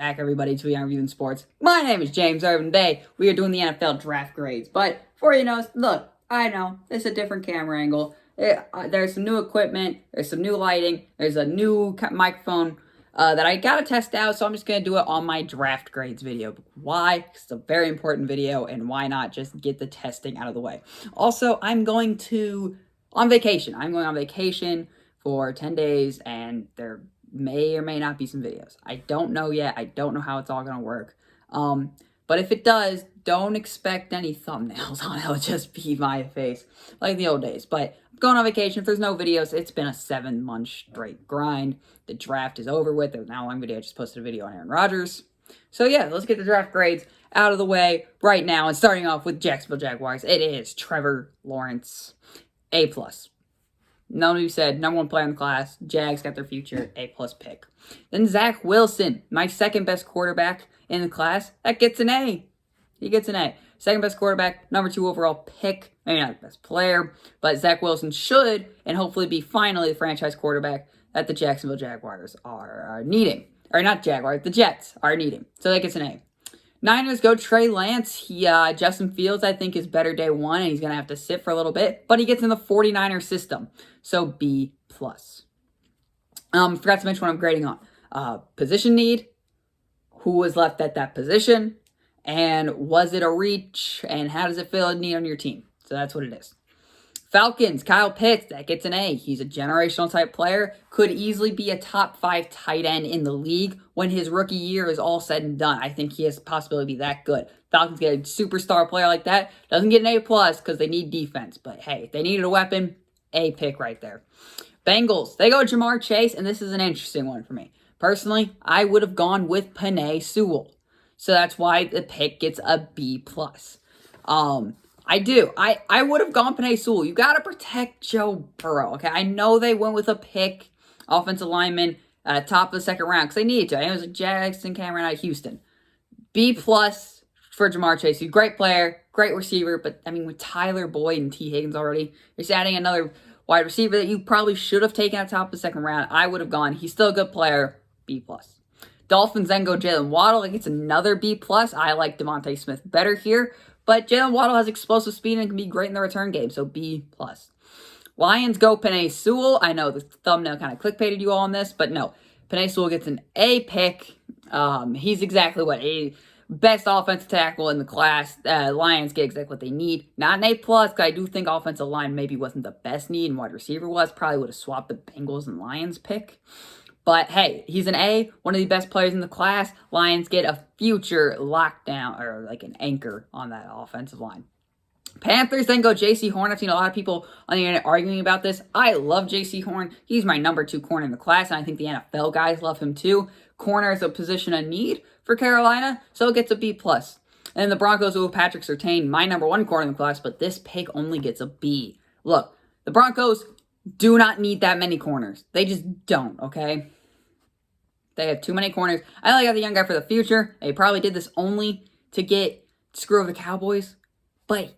Back, everybody, to Beyond Reviewing Sports. My name is James Irvin. Today, we are doing the NFL draft grades. But before you know, look, I know it's a different camera angle. There's some new equipment. There's some new lighting. There's a new microphone that I gotta test out. So I'm just gonna do it on my draft grades video. Why? Because it's a very important video, and why not just get the testing out of the way? Also, I'm going on vacation. I'm going on vacation for 10 days, and there may or may not be some videos. I don't know yet. I don't know how it's all going to work. But if it does, don't expect any thumbnails on it. It'll just be my face like the old days. But I'm going on vacation. If there's no videos, it's been a 7-month straight grind. The draft is over with. There's now a long video. I just posted a video on Aaron Rodgers. So yeah, let's get the draft grades out of the way right now. And starting off with Jacksonville Jaguars, it is Trevor Lawrence, A+. None of you said number one player in the class. Jags got their future, A+ pick. Then Zach Wilson, my second best quarterback in the class. That gets an A. He gets an A. Second best quarterback, number 2 overall pick. Maybe not the best player, but Zach Wilson should and hopefully be finally the franchise quarterback that the Jacksonville Jaguars are needing. Or not Jaguars, the Jets are needing. So that gets an A. Niners go Trey Lance. Justin Fields, I think, is better day one, and he's going to have to sit for a little bit. But he gets in the 49er system. So B+. Forgot to mention what I'm grading on. Position need. Who was left at that position? And was it a reach? And how does it feel to need on your team? So that's what it is. Falcons, Kyle Pitts, that gets an A. He's a generational type player. Could easily be a top 5 tight end in the league when his rookie year is all said and done. I think he has the possibility to be that good. Falcons get a superstar player like that. Doesn't get an A+ because they need defense. But hey, if they needed a weapon, A pick right there. Bengals, they go Jamar Chase, and this is an interesting one for me. Personally, I would have gone with Penei Sewell. So that's why the pick gets a B+. I do. I would have gone Penei Sewell. You got to protect Joe Burrow, okay? I know they went with a pick, offensive lineman, top of the second round, because they needed to. It was a Jackson Cameron out of Houston. B+ for Jamar Chase. He's a great player, great receiver, but, I mean, with Tyler Boyd and T. Higgins already, you're just adding another wide receiver that you probably should have taken at the top of the second round. I would have gone. He's still a good player. B+. Dolphins then go Jalen Waddle. It gets another B+. I like Devontae Smith better here. But Jalen Waddle has explosive speed and can be great in the return game, so B+. Lions go Penei Sewell. I know the thumbnail kind of clickbaited you all on this, but no. Penei Sewell gets an A pick. He's exactly what a best offensive tackle in the class. Lions get exactly what they need. Not an A+, because I do think offensive line maybe wasn't the best need and wide receiver was. Probably would have swapped the Bengals and Lions pick. But hey, he's an A, one of the best players in the class. Lions get a future lockdown, or like an anchor on that offensive line. Panthers then go J.C. Horn. I've seen a lot of people on the internet arguing about this. I love J.C. Horn. He's my number 2 corner in the class, and I think the NFL guys love him too. Corner is a position of need for Carolina, so it gets a B+. And the Broncos go Patrick Surtain, my number 1 corner in the class, but this pick only gets a B. Look, the Broncos do not need that many corners. They just don't, okay? They have too many corners. I only got the young guy for the future. They probably did this only to screw over the Cowboys. But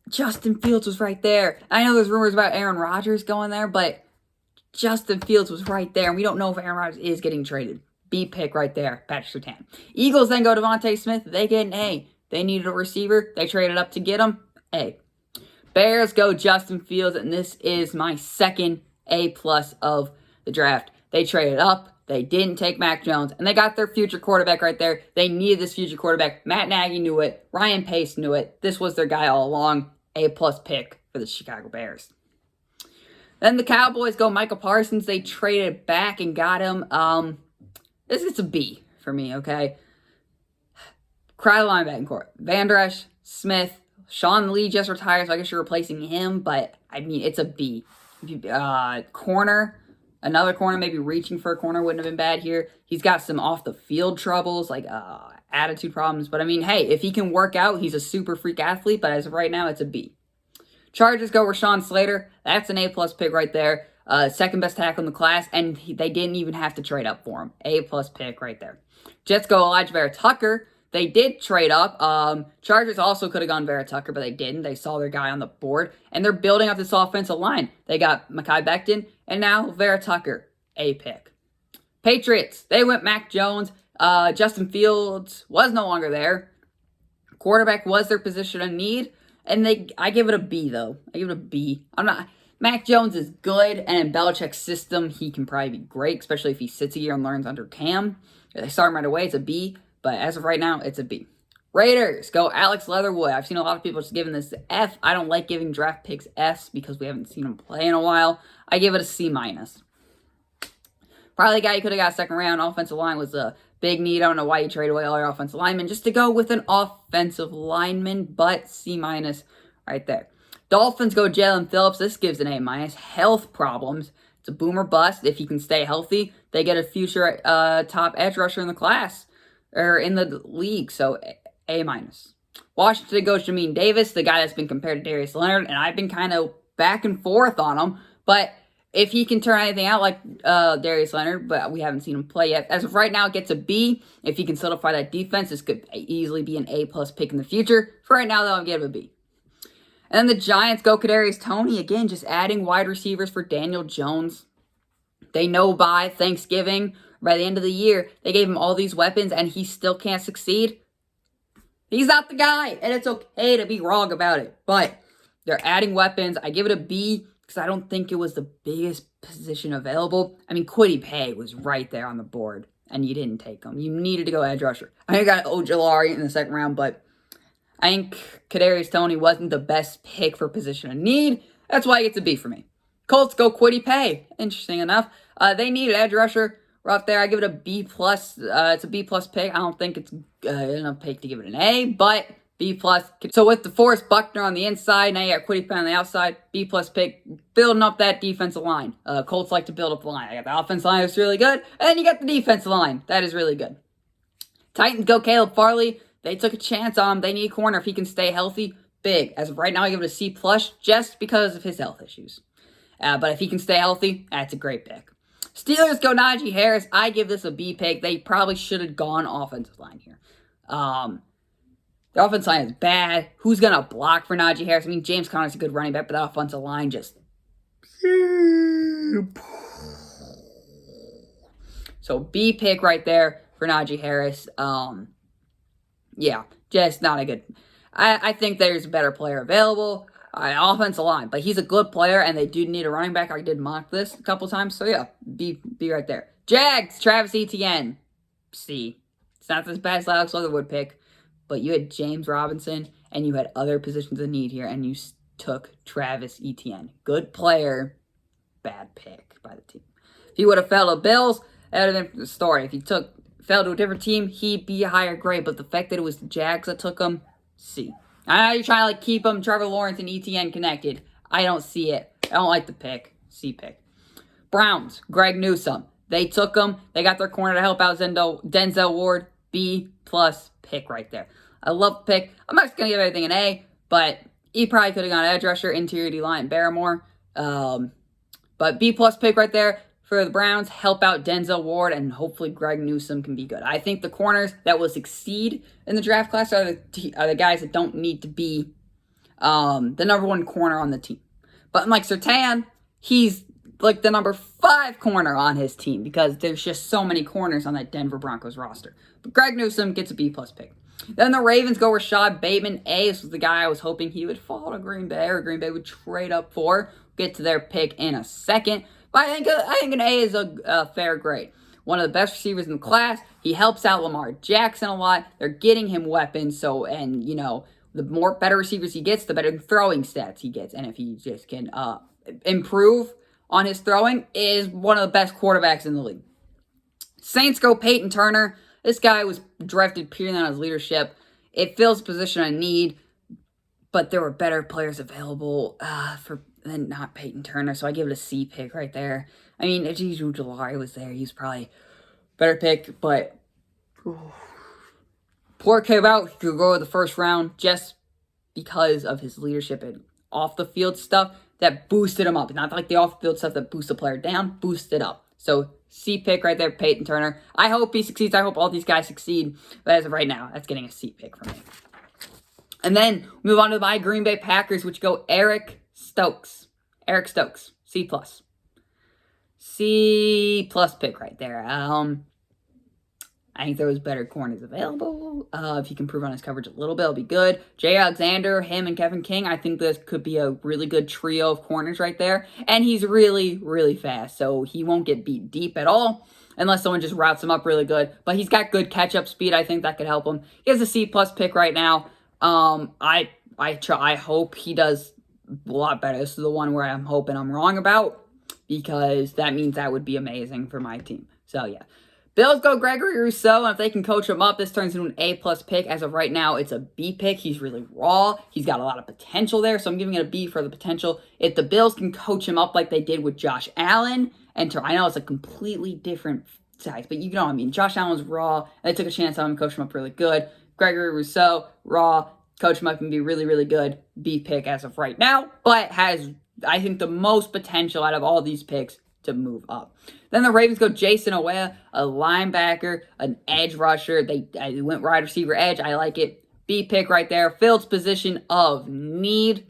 Justin Fields was right there. I know there's rumors about Aaron Rodgers going there, but Justin Fields was right there. And we don't know if Aaron Rodgers is getting traded. B pick right there, Patrick Surtain. Eagles then go Devontae Smith. They get an A. They needed a receiver. They traded up to get him. A. Bears go Justin Fields, and this is my second A+ of the draft. They traded up. They didn't take Mac Jones, and they got their future quarterback right there. They needed this future quarterback. Matt Nagy knew it. Ryan Pace knew it. This was their guy all along. A+ pick for the Chicago Bears. Then the Cowboys go Michael Parsons. They traded back and got him. This is a B for me, okay? Cry linebacker court. Van Der Esch, Smith, Sean Lee just retired, so I guess you're replacing him, but, I mean, it's a B. Corner. Another corner, maybe reaching for a corner wouldn't have been bad here. He's got some off-the-field troubles, like attitude problems. But, I mean, hey, if he can work out, he's a super freak athlete. But as of right now, it's a B. Chargers go Rashawn Slater. That's an A+ pick right there. Second best tackle in the class, and they didn't even have to trade up for him. A+ pick right there. Jets go Elijah Vera Tucker. They did trade up. Chargers also could have gone Vera Tucker, but they didn't. They saw their guy on the board, and they're building up this offensive line. They got Mekhi Becton, and now Vera Tucker, A pick. Patriots, they went Mac Jones. Justin Fields was no longer there. Quarterback was their position of need. And I give it a B, though. I give it a B. Mac Jones is good, and in Belichick's system, he can probably be great, especially if he sits a year and learns under Cam. If they start him right away, it's a B. But as of right now, it's a B. Raiders, go Alex Leatherwood. I've seen a lot of people just giving this F. I don't like giving draft picks Fs because we haven't seen him play in a while. I give it a C-. Probably the guy you could have got second round. Offensive line was a big need. I don't know why you trade away all your offensive linemen just to go with an offensive lineman, but C- right there. Dolphins go Jalen Phillips. This gives an A-. Health problems. It's a boomer bust. If he can stay healthy, they get a future top edge rusher in the class or in the league. So A-. Washington goes Jamin Davis, the guy that's been compared to Darius Leonard, and I've been kind of back and forth on him, but if he can turn anything out like Darius Leonard, but we haven't seen him play yet. As of right now, it gets a B. If he can solidify that defense, this could easily be an A+ pick in the future. For right now, though, I'm giving it a B. And then the Giants go Kadarius Toney. Again, just adding wide receivers for Daniel Jones. They know by Thanksgiving, by the end of the year, they gave him all these weapons, and he still can't succeed. He's not the guy, and it's okay to be wrong about it. But they're adding weapons. I give it a B because I don't think it was the biggest position available. I mean, Kwity Paye was right there on the board, and you didn't take him. You needed to go edge rusher. I think I got Ojulari in the second round, but I think Kadarius Toney wasn't the best pick for position of need. That's why it gets a B for me. Colts go Kwity Paye. Interesting enough. They need an edge rusher. We're up there. I give it a B+. It's a B+ pick. I don't think it's enough pick to give it an A, but B+. So with DeForest Buckner on the inside, now you got Kwity Paye on the outside, B+ pick, building up that defensive line. Colts like to build up the line. I got the offensive line that's really good, and then you got the defensive line. That is really good. Titans go Caleb Farley. They took a chance on him. They need a corner if he can stay healthy. Big. As of right now, I give it a C+ just because of his health issues. But if he can stay healthy, that's a great pick. Steelers go Najee Harris. I give this a B pick. They probably should have gone offensive line here. The offensive line is bad. Who's going to block for Najee Harris? I mean, James Conner's a good running back, but that offensive line just... So B pick right there for Najee Harris. Yeah, just not a good... I think there's a better player available. Offensive line, but he's a good player, and they do need a running back. I did mock this a couple times, so yeah, B right there. Jags, Travis Etienne, C. It's not as bad as Alex Leatherwood pick, but you had James Robinson, and you had other positions of need here, and you took Travis Etienne. Good player, bad pick by the team. If he would have fell to Bills, that would have been the story. If he fell to a different team, he'd be a higher grade, but the fact that it was the Jags that took him, C. I know you're trying to keep them, Trevor Lawrence and Etienne connected. I don't see it. I don't like the pick. C pick. Browns, Greg Newsome. They took him. They got their corner to help out Denzel Ward. B+ pick right there. I love the pick. I'm not just going to give everything an A, but he probably could have gone edge rusher, interior D-line, Barrymore. But B+ pick right there for the Browns. Help out Denzel Ward, and hopefully Greg Newsome can be good. I think the corners that will succeed in the draft class are the guys that don't need to be the number one corner on the team. But Mike Surtain, he's like the number 5 corner on his team because there's just so many corners on that Denver Broncos roster. But Greg Newsome gets a B+ pick. Then the Ravens go Rashad Bateman. A, this was the guy I was hoping he would fall to Green Bay or Green Bay would trade up for. Get to their pick in a second. But I think an A is a fair grade. One of the best receivers in the class. He helps out Lamar Jackson a lot. They're getting him weapons. The better receivers he gets, the better throwing stats he gets. And if he just can improve on his throwing, is one of the best quarterbacks in the league. Saints go Peyton Turner. This guy was drafted purely on his leadership. It fills a position I need, but there were better players available than not Peyton Turner, so I give it a C pick right there. I mean, if Ujulari was there, he's probably a better pick, but poor came out. He could go to the first round just because of his leadership and off-the-field stuff that boosted him up. Not like the off-the-field stuff that boosts a player down, boosted up. So C pick right there, Peyton Turner. I hope he succeeds. I hope all these guys succeed, but as of right now, that's getting a C pick for me. And then move on to my Green Bay Packers, which go Eric Stokes, C+. C+ pick right there. I I think there was better corners available. If he can improve on his coverage a little bit, it'll be good. Jay Alexander, him, and Kevin King, I think this could be a really good trio of corners right there. And he's really, really fast, so he won't get beat deep at all unless someone just routes him up really good. But he's got good catch-up speed. I think that could help him. He has a C-plus pick right now. I hope he does a lot better. This is the one where I'm hoping I'm wrong about, because that means that would be amazing for my team. So, yeah. Bills go Gregory Rousseau, and if they can coach him up, this turns into an A-plus pick. As of right now, it's a B pick. He's really raw. He's got a lot of potential there, so I'm giving it a B for the potential. If the Bills can coach him up like they did with Josh Allen, and I know it's a completely different size, but you know what I mean. Josh Allen was raw, and they took a chance on him, coached him up really good. Gregory Rousseau, raw, coach him up and be really, really good. B pick as of right now, but has, I think, the most potential out of all these picks to move up. Then the Ravens go Jason Owe, a linebacker, an edge rusher. They went wide receiver edge. I like it. B pick right there. Field's position of need.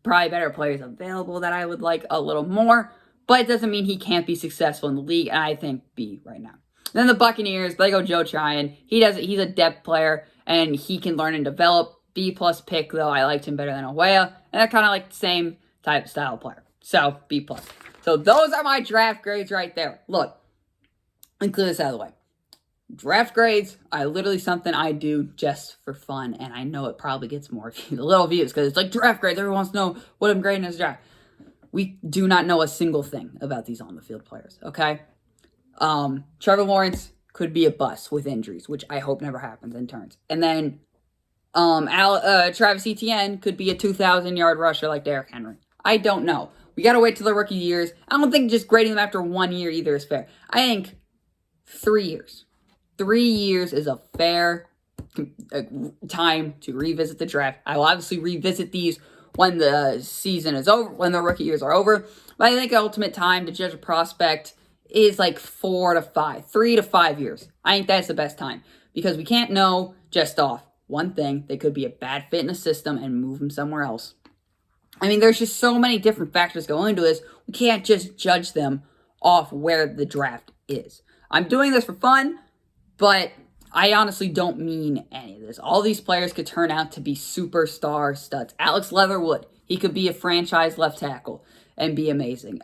Probably better players available that I would like a little more, but it doesn't mean he can't be successful in the league, and I think B right now. Then the Buccaneers, they go Joe Tryon. He's a depth player, and he can learn and develop. B plus pick, though. I liked him better than Owe, and they're kind of like the same type style player. So, B plus. So those are my draft grades right there. Look, let me clear this out of the way. Draft grades are literally something I do just for fun, and I know it probably gets more little views because it's like draft grades. Everyone wants to know what I'm grading as draft. We do not know a single thing about these on-the-field players, okay? Trevor Lawrence could be a bust with injuries, which I hope never happens and turns. And then Travis Etienne could be a 2,000-yard rusher like Derrick Henry. I don't know. We got to wait till the rookie years. I don't think just grading them after 1 year either is fair. I think 3 years. 3 years is a fair time to revisit the draft. I will obviously revisit these when the season is over, when the rookie years are over. But I think the ultimate time to judge a prospect is like 3 to 5 years. I think that's the best time because we can't know just off one thing. They could be a bad fit in the system and move them somewhere else. I mean, there's just so many different factors going into this. We can't just judge them off where the draft is. I'm doing this for fun, but I honestly don't mean any of this. All these players could turn out to be superstar studs. Alex Leatherwood, he could be a franchise left tackle and be amazing.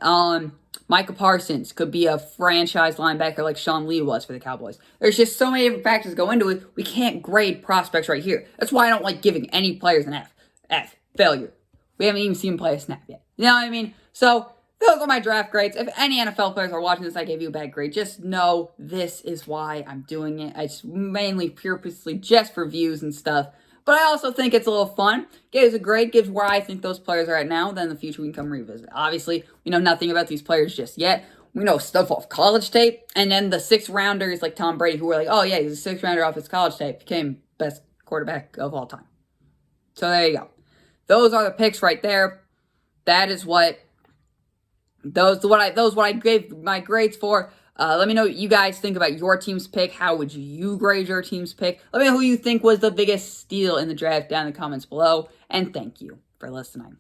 Micah Parsons could be a franchise linebacker like Sean Lee was for the Cowboys. There's just so many different factors go into it. We can't grade prospects right here. That's why I don't like giving any players an F. Failure. We haven't even seen him play a snap yet. You know what I mean? So, those are my draft grades. If any NFL players are watching this, I gave you a bad grade. Just know this is why I'm doing it. It's mainly purposely just for views and stuff. But I also think it's a little fun. Gives a grade, gives where I think those players are at now. Then in the future, we can come revisit. Obviously, we know nothing about these players just yet. We know stuff off college tape. And then the 6th rounders like Tom Brady, who were like, oh yeah, he's a 6th rounder off his college tape. Became best quarterback of all time. So there you go. Those are the picks right there. That is what what I gave my grades for. Let me know what you guys think about your team's pick. How would you grade your team's pick? Let me know who you think was the biggest steal in the draft down in the comments below. And thank you for listening.